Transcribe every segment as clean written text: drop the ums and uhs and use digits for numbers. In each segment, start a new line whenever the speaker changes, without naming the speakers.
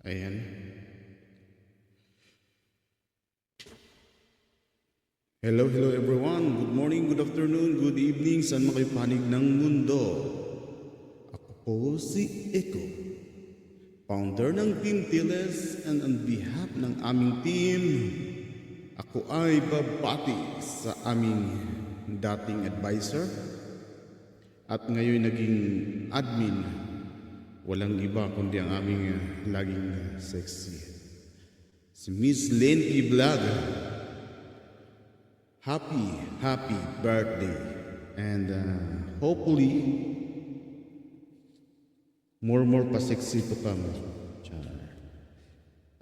Ayan. Hello everyone. Good morning, good afternoon, good evening. Saan man kayo panig ng mundo? Ako po si Eko, founder ng Team Tiles, and on behalf ng aming team, ako ay babati sa aming dating advisor at ngayon naging admin. Walang iba kundi ang aming laging sexy, si Miss Lenty Vlog. Happy birthday, and hopefully more pa sexy to come.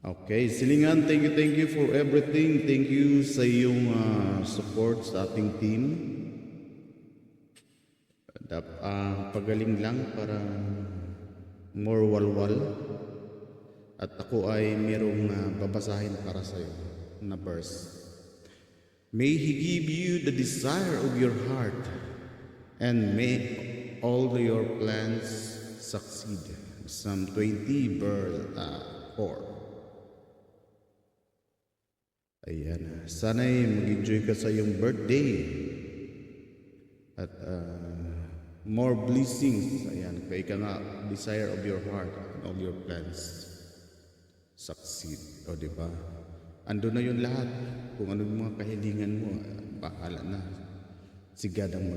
Okay, Silingan, thank you for everything. Thank you sa iyong support sa ating team. Pagaling lang para more walwal. At ako ay merong babasahin para sa iyo na verse. May He give you the desire of your heart, and may all your plans succeed. Psalm 20 verse 4. Ayan. Sana'y mag-enjoy ka sa iyong birthday. At more blessings. Ayan. Kaya ka nga, desire of your heart and all your plans succeed. O diba? Ando na yun lahat. Kung ano yung mga kahilingan mo, bahala na. Sigadang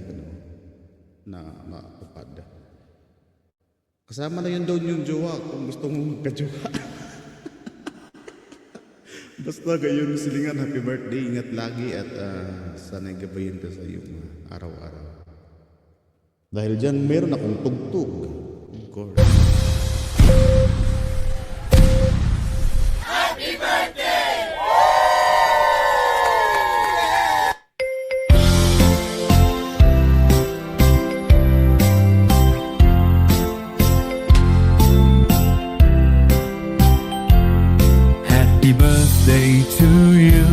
na makapad. Kasama na yun doon yung jowa kung gusto mong magka-jowa. Basta gayon, Silingan, happy birthday. Ingat lagi at sana'y gabayin ka sa iyong araw-araw. Dahil dyan, meron akong tugtog. Of course.
Happy birthday!
Happy birthday to you.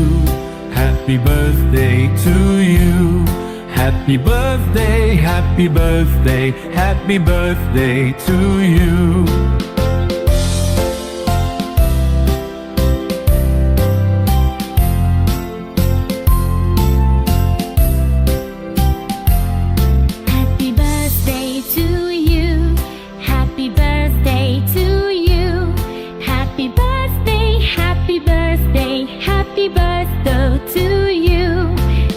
Happy birthday to you. Happy birthday, happy birthday, happy birthday to you.
Happy birthday to you. Happy birthday to you. Happy birthday, happy birthday, happy birthday to you.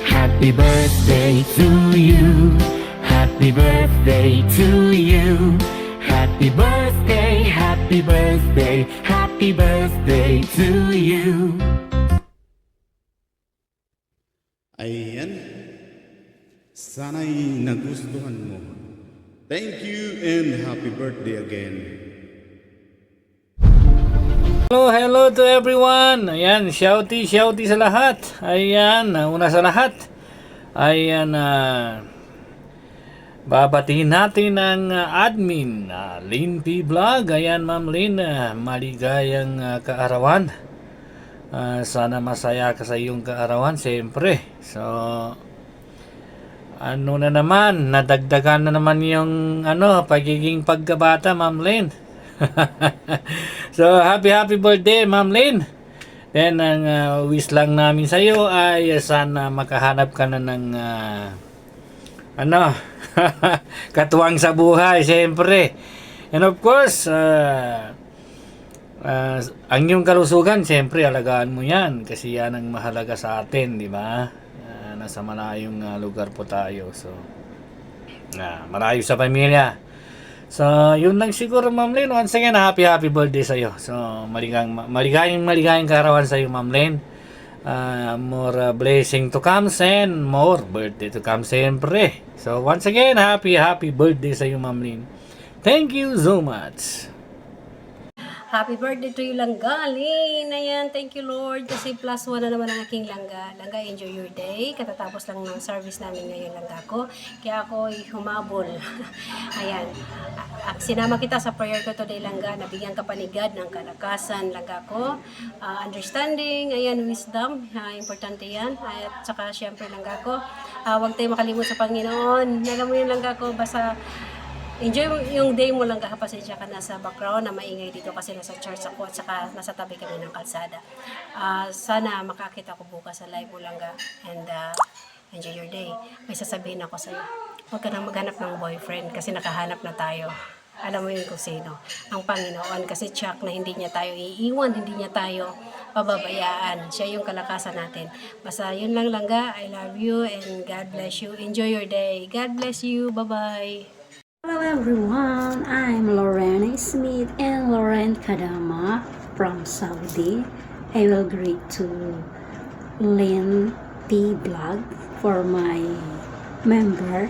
Happy birthday to you. Happy birthday to you. Happy birthday, happy birthday, happy birthday to you.
Ayan. Sana'y nagustuhan mo. Thank you and happy birthday again.
Hello to everyone. Ayan, shouty sa lahat. Ayan, una sa lahat. Ayan, babatiin natin ang admin, Lenty Vlog. Ayan, Ma'am Lynn, maligayang kaarawan. Sana masaya ka sa iyong kaarawan, siyempre. So, ano na naman, nadagdagan na naman yung pagiging pagkabata, Ma'am Lynn. So, happy birthday, Ma'am Lynn. Then, ang wish lang namin sa iyo ay sana makahanap ka na ng katuwang sa buhay, siyempre. And of course, ang iyong kalusugan, siyempre, alagaan mo yan. Kasi yan ang mahalaga sa atin, di ba? Nasa malayong lugar po tayo. So, malayo sa pamilya. So, yun lang siguro, Ma'am Lynn. Once again, happy birthday sa iyo. So, maligayang kaarawan sa iyo, Ma'am Lynn. More blessing to come and more birthday to come, siyempre. So, once again, happy birthday sa iyo, Ma'am Lynn. Thank you so much.
Happy birthday to you, Langga. Lynn, ayan, thank you, Lord. Kasi plus one na naman ang aking Langga. Langga, enjoy your day. Katatapos lang ng service namin ngayon, Langga ko. Kaya ako humabol. Ayan. Sinama kita sa prayer ko today, Langga. Nabigyan ka panigad ng kalakasan, Langga ko. Understanding, ayan, wisdom. Importante yan. At saka, syempre, Langga ko. Huwag tayo makalimot sa Panginoon. Alam mo yun, Langga ko, basta enjoy mo yung day mo lang, pasensya ka na sa background na maingay dito kasi nasa church ako at saka nasa tabi kami ng kalsada. Sana makakita ko bukas sa live mo lang and enjoy your day. May sasabihin ako sa'yo. Huwag ka nang maghanap ng boyfriend kasi nakahanap na tayo. Alam mo yun kung sino. Ang Panginoon kasi tiyak na hindi niya tayo iiwan, hindi niya tayo pababayaan. Siya yung kalakasan natin. Basta yun lang langga. I love you and God bless you. Enjoy your day. God bless you. Bye-bye.
Hello everyone, I'm Lorena Smith and Lauren Kadama from Saudi. I will greet to Lynn P. Blog for my member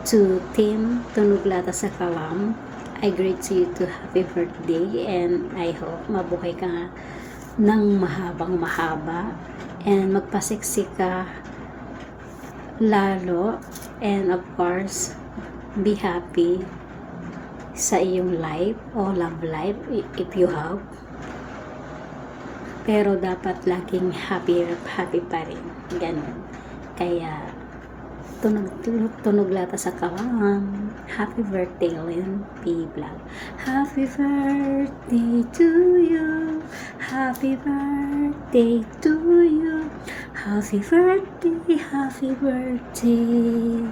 to Team Tunuglata sa Kalam. I greet you to happy birthday and I hope mabuhay ka ng mahabang mahaba and magpasiksi ka lalo and of course be happy sa iyong life o love life if you have. Pero dapat laging happy pa rin. Ganun. Kaya tunog lata sa kawan. Happy birthday, Lynn P. Vlog. Happy birthday to you. Happy birthday to you. Happy birthday, happy birthday.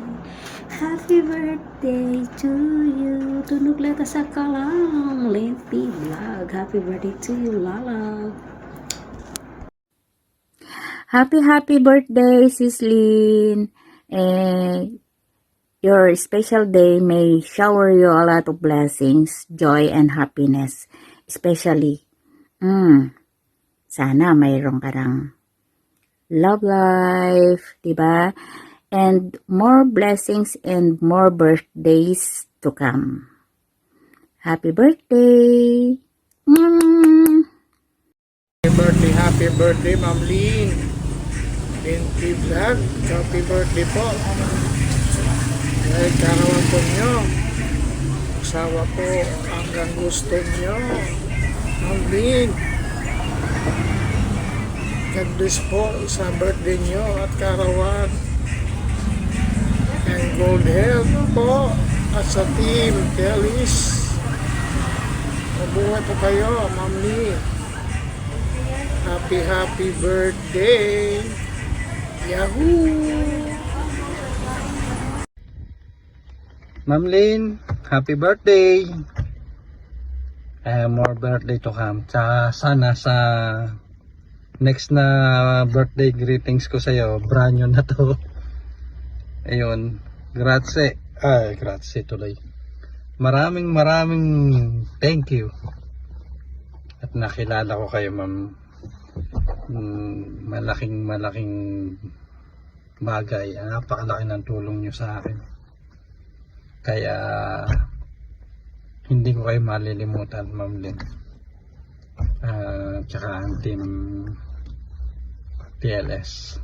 Happy birthday to you. Tunog lata sa kalang. Lynn P. Vlog. Happy birthday to you, Lala.
Happy birthday, Sis Lynn. Your special day may shower you a lot of blessings, joy, and happiness. Especially, sana mayroon ka ng love life, diba? And more blessings and more birthdays to come. Happy birthday!
Happy birthday, Ma'am Lynn. Binti Vlog, happy birthday po. Dahil karawan po nyo. Asawa po hanggang gusto nyo. Ma'am Lynn. God bless po sa birthday nyo at karawan. And gold health po at sa team Telis. Mabuhay po kayo, Ma'am Lynn. Happy birthday! Yahoo!
Ma'am Lynn, happy birthday! More birthday to come. Sana sa next na birthday greetings ko sa'yo, brand new na to. Ayun, grazie. Grazie tuloy. Maraming thank you. At nakilala ko kayo, ma'am. Malaking bagay. Napakalaki ng tulong nyo sa akin. Kaya hindi ko kayo malilimutan, Ma'am Lynn. Tsaka ang team TLS.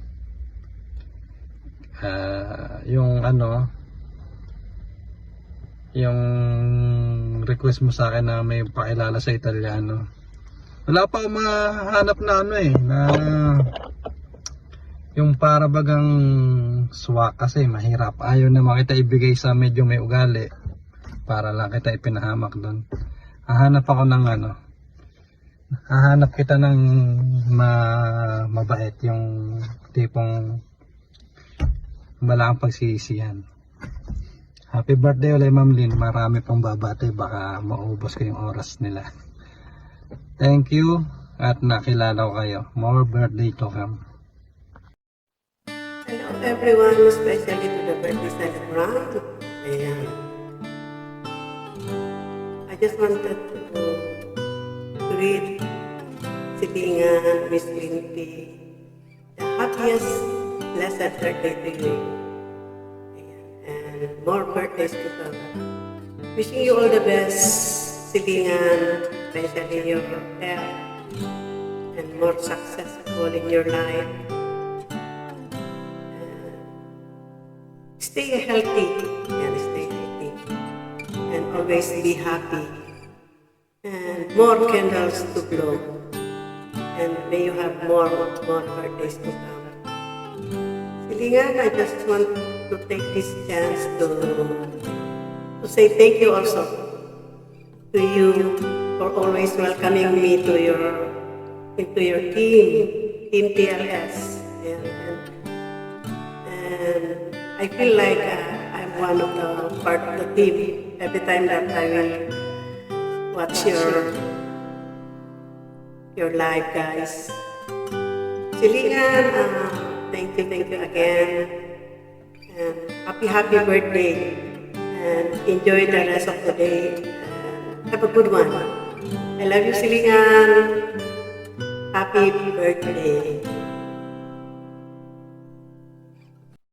Yung request mo sa akin na may pakilala sa Italiano. Wala pa akong mahanap na yung para bagang swak kasi mahirap. Ayaw naman kita ibigay sa medyo may ugali para lang kita ipinahamak doon. Hahanap ako ng hahanap kita ng mabait, yung tipong wala kang pagsisisihan. Happy birthday ulit, Ma'am Lynn. Marami pang babate, baka maubos ko yung oras nila. Thank you at nakilala ko kayo. More birthday to come.
Hello everyone, especially to the birthday celebrant. Ayan. I just wanted to greet Silingan, Miss Linty, the happiest, blessed birthday to you. Ayan. And more birthdays to come. Wishing you all the best, Silingan, especially your health and more successful in your life. Stay healthy and always be happy and more candles to blow and may you have more birthdays to come. Silingan, I just want to take this chance to say thank you also to you for always welcoming me into your team TLS. And I feel like I'm one of the part of the team every time that I will watch your live, guys. Silingan, thank you again. And happy birthday. And enjoy the rest of the day. And have a good one. I love you, Silingan. Happy birthday.